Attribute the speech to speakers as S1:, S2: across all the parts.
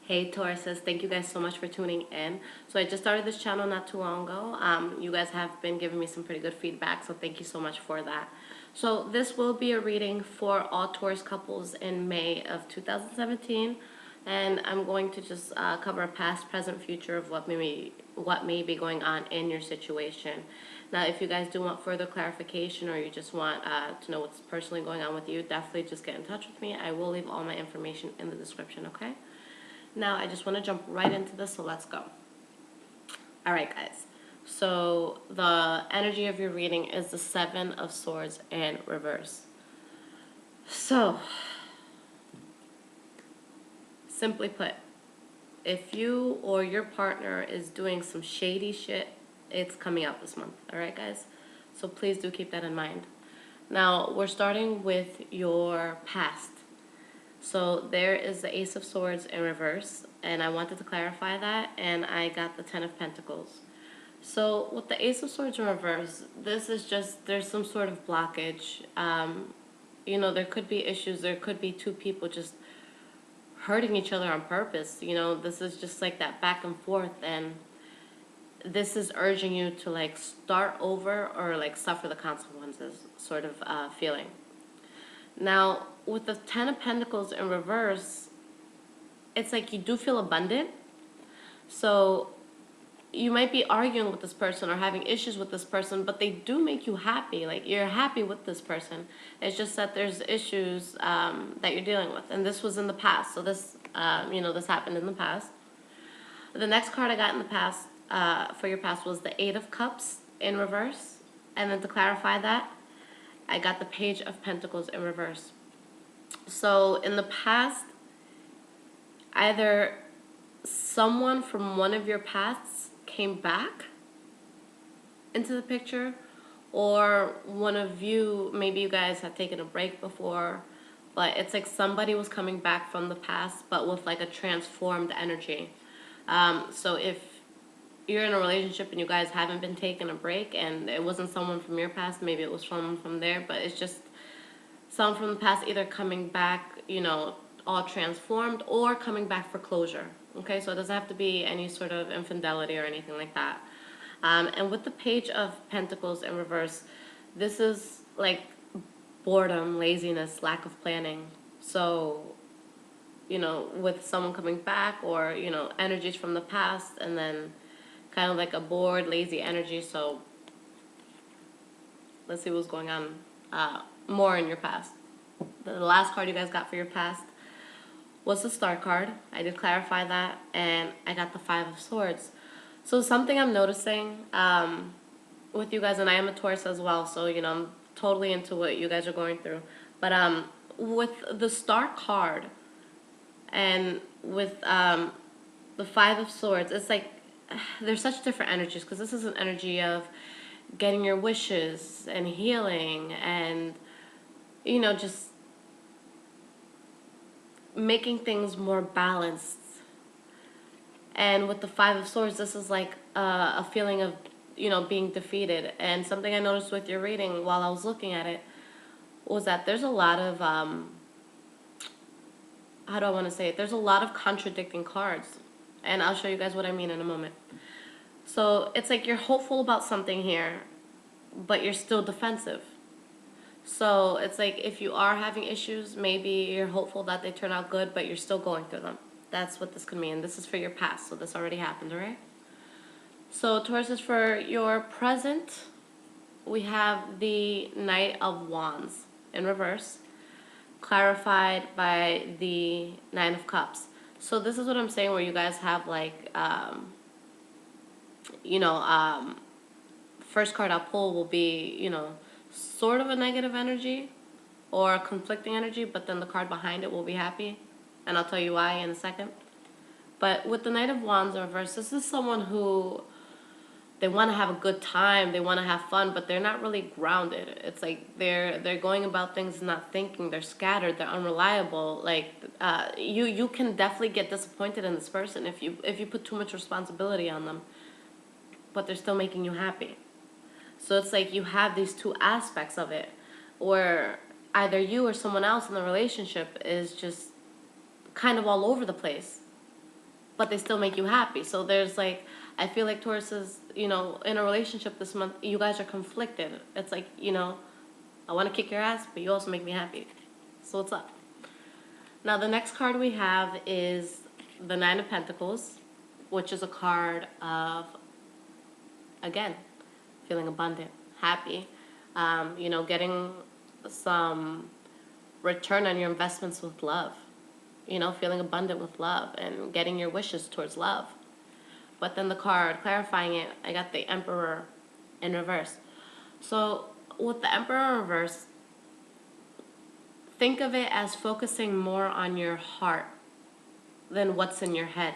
S1: Hey Tauruses, thank you guys so much for tuning in. So I just started this channel not too long ago. You guys have been giving me some pretty good feedback, so thank you so much for that. So this will be a reading for all Taurus couples in May of 2017, and I'm going to just cover a past, present, future of what may be going on in your situation. Now, if you guys do want further clarification or you just want to know what's personally going on with you, definitely just get in touch with me. I will leave all my information in the description, okay? Now, I just want to jump right into this, so let's go. All right, guys. So the energy of your reading is the Seven of Swords in reverse. So, simply put, if you or your partner is doing some shady shit, it's coming out this month. All right, guys? So please do keep that in mind. Now, we're starting with your past. So there is the Ace of Swords in reverse, and I wanted to clarify that, and I got the Ten of Pentacles. So with the Ace of Swords in reverse, this is just, there's some sort of blockage. There could be issues, there could be two people just hurting each other on purpose. This is just like that back and forth, and this is urging you to like start over or like suffer the consequences sort of feeling. Now, with the Ten of Pentacles in reverse, it's like you do feel abundant. So you might be arguing with this person or having issues with this person, but they do make you happy. Like, you're happy with this person. It's just that there's issues that you're dealing with. And this was in the past. So this, this happened in the past. The next card I got in the past, for your past, was the Eight of Cups in reverse. And then to clarify that, I got the Page of Pentacles in reverse. So in the past, either someone from one of your pasts came back into the picture, or one of you, maybe you guys had taken a break before, but it's like somebody was coming back from the past, but with like a transformed energy. So if you're in a relationship and you guys haven't been taking a break and it wasn't someone from your past, maybe it was someone from there, but it's just someone from the past either coming back, all transformed, or coming back for closure. Okay, so it doesn't have to be any sort of infidelity or anything like that. And with the Page of Pentacles in reverse, this is like boredom, laziness, lack of planning. So, with someone coming back, or, energies from the past, and then kind of like a bored, lazy energy. So let's see what's going on more in your past. The last card you guys got for your past was the Star card. I did clarify that, and I got the Five of Swords. So something I'm noticing with you guys, and I am a Taurus as well, so I'm totally into what you guys are going through. But with the Star card and with the Five of Swords, it's like there's such different energies, because this is an energy of getting your wishes and healing and just making things more balanced. And with the Five of Swords, this is like a feeling of being defeated. And something I noticed with your reading while I was looking at it was that there's a lot of how do I want to say it, there's a lot of contradicting cards, and I'll show you guys what I mean in a moment. So it's like you're hopeful about something here, but you're still defensive. So it's like if you are having issues, maybe you're hopeful that they turn out good, but you're still going through them. That's what this could mean. This is for your past, so this already happened, all right? So Taurus, is for your present, we have the Knight of Wands in reverse, clarified by the Nine of Cups. So this is what I'm saying, where you guys have like, first card I'll pull will be, sort of a negative energy or a conflicting energy, but then the card behind it will be happy, and I'll tell you why in a second. But with the Knight of Wands in reverse, this is someone who, they want to have a good time, they want to have fun, but they're not really grounded. It's like they're going about things not thinking, they're scattered, they're unreliable. Like you can definitely get disappointed in this person if you put too much responsibility on them, but they're still making you happy. So it's like you have these two aspects of it, where either you or someone else in the relationship is just kind of all over the place. but they still make you happy. So there's like, I feel like Taurus is, you know, in a relationship this month, you guys are conflicted. It's like, you know, I want to kick your ass, but you also make me happy. So what's up? Now the next card we have is the Nine of Pentacles, which is a card of, again, feeling abundant, happy, you know, getting some return on your investments with love, you know, feeling abundant with love and getting your wishes towards love. But then the card clarifying it, I got the Emperor in reverse. So with the Emperor in reverse, think of it as focusing more on your heart than what's in your head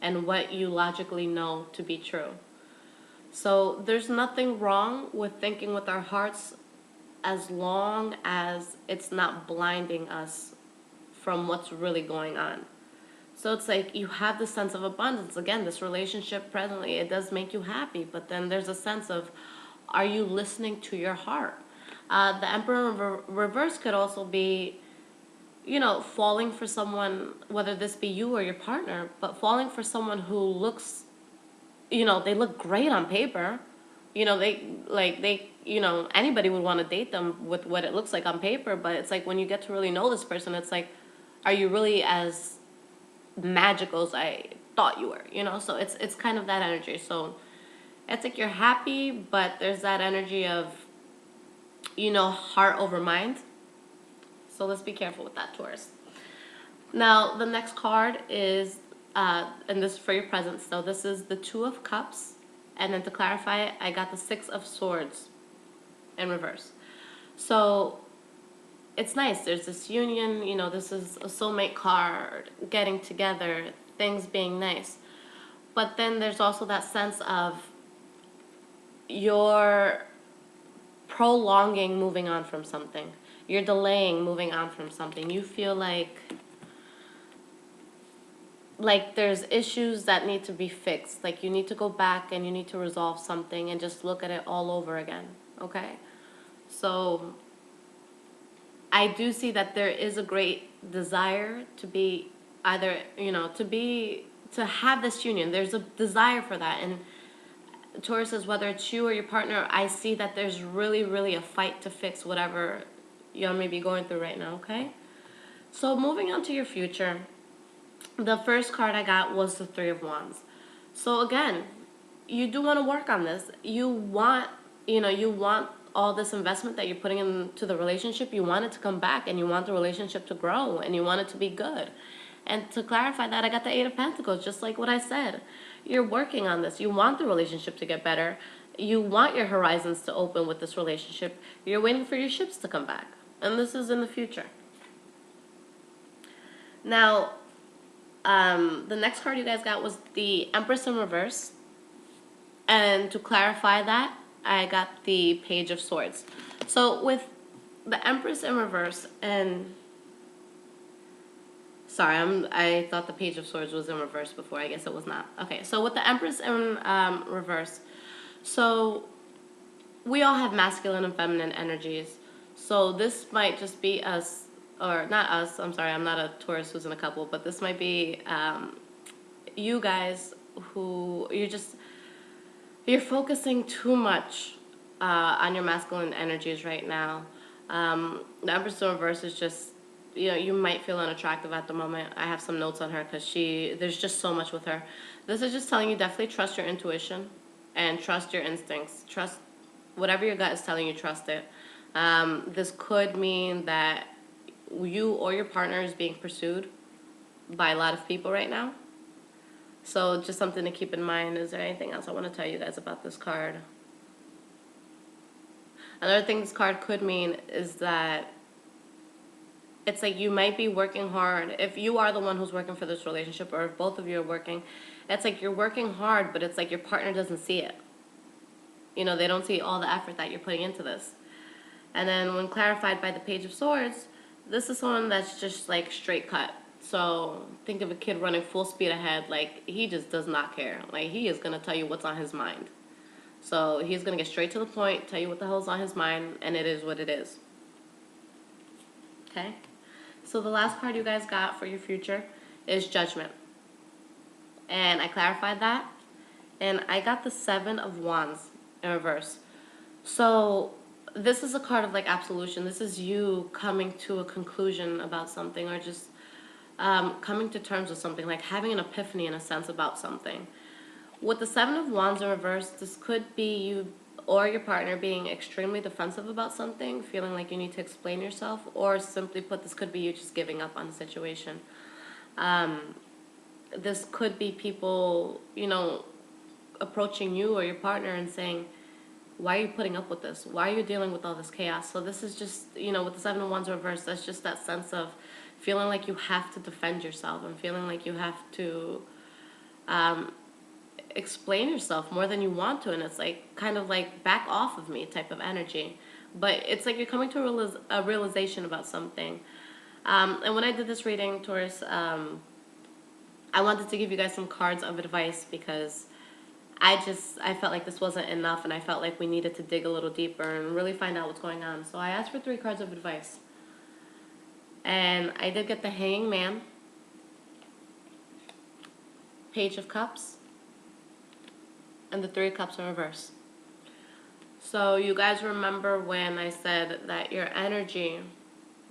S1: and what you logically know to be true. So there's nothing wrong with thinking with our hearts as long as it's not blinding us from what's really going on. So it's like you have this sense of abundance. Again, this relationship presently, it does make you happy, but then there's a sense of, are you listening to your heart? The Emperor reverse could also be, you know, falling for someone, whether this be you or your partner, but falling for someone who looks, you know, they look great on paper. You know, you know, anybody would want to date them with what it looks like on paper, but it's like when you get to really know this person, it's like, are you really as magical as I thought you were, you know? So it's kind of that energy. So it's like you're happy, but there's that energy of, you know, heart over mind. So let's be careful with that, Taurus. Now, the next card is, and this is for your present, so this is the Two of Cups. And then to clarify it, I got the Six of Swords in reverse. So it's nice. There's this union, you know, this is a soulmate card, getting together, things being nice. But then there's also that sense of you're prolonging moving on from something. You're delaying moving on from something. You feel like there's issues that need to be fixed. Like you need to go back and you need to resolve something and just look at it all over again. Okay? So I do see that there is a great desire to be either, you know, to have this union. There's a desire for that. And Taurus says, whether it's you or your partner, I see that there's really, really a fight to fix whatever y'all may be going through right now, okay? So moving on to your future, the first card I got was the Three of Wands. So again, you do want to work on this. You want all this investment that you're putting into the relationship, you want it to come back and you want the relationship to grow and you want it to be good. And to clarify that, I got the Eight of Pentacles, just like what I said. You're working on this. You want the relationship to get better. You want your horizons to open with this relationship. You're waiting for your ships to come back. And this is in the future. Now, the next card you guys got was the Empress in reverse. And to clarify that, I got the Page of Swords. So with the Empress in reverse, and sorry, I thought the Page of Swords was in reverse before. I guess it was not. Okay, so with the Empress in reverse, so we all have masculine and feminine energies. So this might just be us, or not us. I'm sorry, I'm not a Taurus who's in a couple, but this might be you guys who you're focusing too much on your masculine energies right now. The Empress in reverse is just, you know, you might feel unattractive at the moment. I have some notes on her because there's just so much with her. This is just telling you definitely trust your intuition and trust your instincts. Trust whatever your gut is telling you, trust it. This could mean that you or your partner is being pursued by a lot of people right now. So just something to keep in mind. Is there anything else I want to tell you guys about this card? Another thing this card could mean is that it's like you might be working hard. If you are the one who's working for this relationship, or if both of you are working, it's like you're working hard, but it's like your partner doesn't see it. You know, they don't see all the effort that you're putting into this. And then when clarified by the Page of Swords, this is someone that's just like straight cut. So think of a kid running full speed ahead. Like, he just does not care. Like, he is going to tell you what's on his mind. So he's going to get straight to the point, tell you what the hell's on his mind, and it is what it is. Okay? So the last card you guys got for your future is Judgment. and I clarified that, and I got the Seven of Wands in reverse. So this is a card of like absolution. This is you coming to a conclusion about something, or just coming to terms with something, like having an epiphany in a sense about something. With the Seven of Wands in reverse, this could be you or your partner being extremely defensive about something, feeling like you need to explain yourself, or simply put, this could be you just giving up on the situation. This could be people, approaching you or your partner and saying, why are you putting up with this? Why are you dealing with all this chaos? So this is just, with the Seven of Wands reversed, that's just that sense of feeling like you have to defend yourself and feeling like you have to explain yourself more than you want to. And it's like, kind of like, back off of me type of energy. But it's like you're coming to a realization about something. And when I did this reading, Taurus, I wanted to give you guys some cards of advice, because I felt like this wasn't enough, and I felt like we needed to dig a little deeper and really find out what's going on. So I asked for 3 cards of advice. And I did get the Hanging Man, Page of Cups, and the 3 of Cups in reverse. So you guys remember when I said that your energy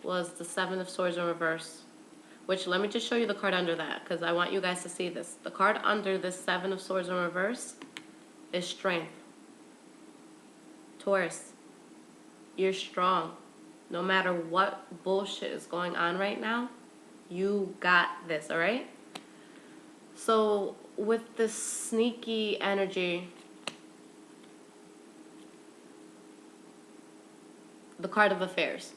S1: was the 7 of Swords in reverse? Which, let me just show you the card under that, because I want you guys to see this. The card under this 7 of Swords in reverse is Strength. Taurus, you're strong. No matter what bullshit is going on right now, you got this, all right? So with this sneaky energy, the card of affairs.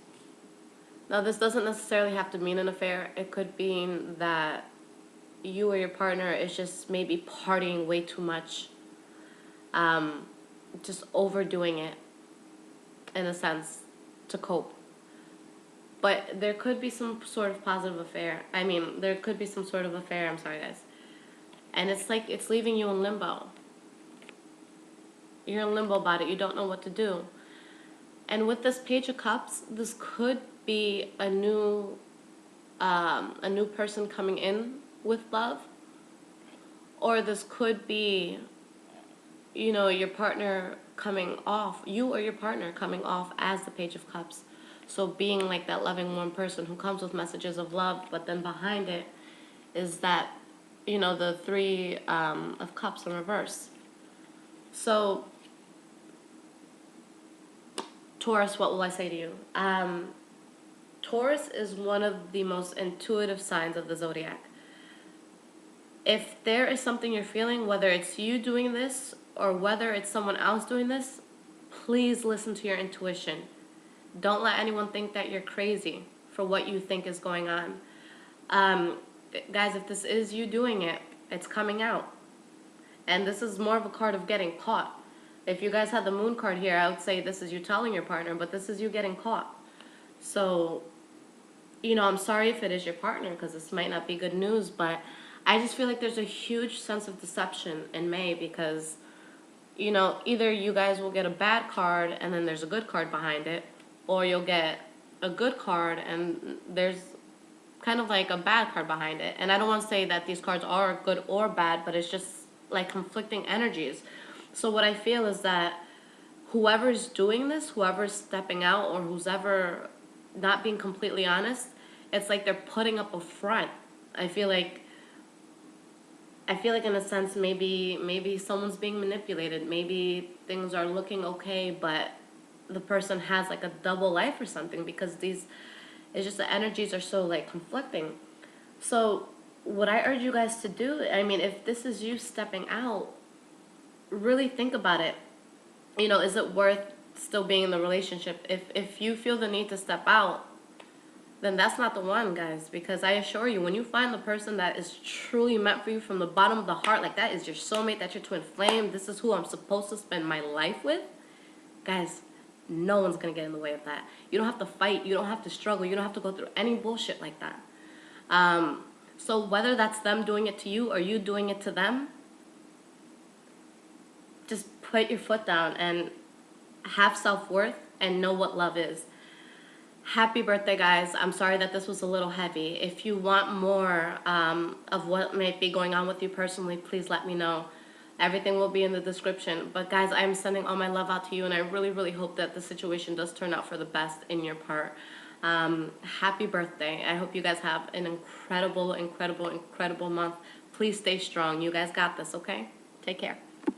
S1: Now, this doesn't necessarily have to mean an affair. It could mean that you or your partner is just maybe partying way too much, just overdoing it in a sense to cope. But there could be some sort of positive affair. There could be some sort of affair. I'm sorry, guys. And it's like it's leaving you in limbo. You're in limbo about it. You don't know what to do. And with this Page of Cups, this could be a new person coming in with love, or this could be, your partner coming off, you or your partner coming off as the Page of Cups. So being like that loving, warm person who comes with messages of love, but then behind it is that, the 3 of Cups in reverse. So, Taurus, what will I say to you? Taurus is one of the most intuitive signs of the zodiac. If there is something you're feeling, whether it's you doing this or whether it's someone else doing this, please listen to your intuition. Don't let anyone think that you're crazy for what you think is going on. Guys, if this is you doing it, it's coming out. And this is more of a card of getting caught. If you guys had the Moon card here, I would say this is you telling your partner, but this is you getting caught. So, I'm sorry if it is your partner, because this might not be good news, but I just feel like there's a huge sense of deception in May, because, either you guys will get a bad card and then there's a good card behind it, or you'll get a good card and there's kind of like a bad card behind it. And I don't want to say that these cards are good or bad, but it's just like conflicting energies. So what I feel is that whoever's doing this, whoever's stepping out, or who's ever not being completely honest, it's like they're putting up a front. I feel like in a sense maybe someone's being manipulated. Maybe things are looking okay, but the person has like a double life or something, because it's just the energies are so like conflicting. So what I urge you guys to do, if this is you stepping out, really think about it. Is it worth still being in the relationship? If you feel the need to step out, then that's not the one, guys. Because I assure you, when you find the person that is truly meant for you from the bottom of the heart, like that is your soulmate, that's your twin flame, this is who I'm supposed to spend my life with, guys, no one's going to get in the way of that. You don't have to fight. You don't have to struggle. You don't have to go through any bullshit like that. So whether that's them doing it to you or you doing it to them, just put your foot down and have self-worth and know what love is. Happy birthday, guys. I'm sorry that this was a little heavy. If you want more of what may be going on with you personally, please let me know. Everything will be in the description. But guys, I am sending all my love out to you, and I really, really hope that the situation does turn out for the best in your part. Happy birthday. I hope you guys have an incredible, incredible, incredible month. Please stay strong. You guys got this, okay? Take care.